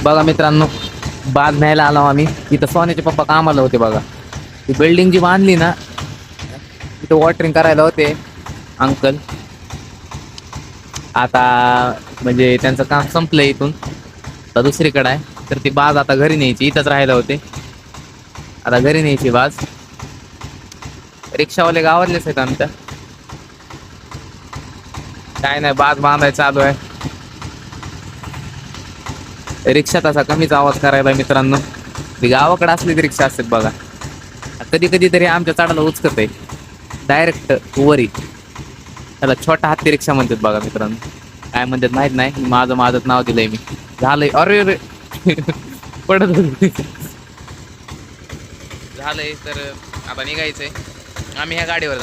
बघा मित्रांनो, बाग न्यायला आलो आम्ही. इथं सोन्याचे पप्पा कामाला होते बघा. ती बिल्डिंग जी बांधली ना, तिथे वॉटरिंग करायला होते अंकल. आता म्हणजे त्यांचं काम संपलं इथून, आता दुसरीकडे आहे. तर ती बाज आता घरी न्यायची. इथंच राहायला होते, आता घरी न्यायची बाज. रिक्षावाले गावातलेच आहेत आमच्या. काय नाही, बाज बांधायचं चालू आहे. रिक्षा तसा कमीच आवाज करायला मित्रांनो. ती गावाकडे असली ती रिक्षा असतात बघा. कधी कधी तरी आमच्या चाडाला उचकत आहे डायरेक्ट वरी. त्याला छोटा हत्ती रिक्षा म्हणतात बघा मित्रांनो. काय म्हणतात माहित नाही, माझं नाव दिलंय मी. झालंय, अरे अरे पडत झालंय. तर आता निघायचंय आम्ही ह्या गाडीवर.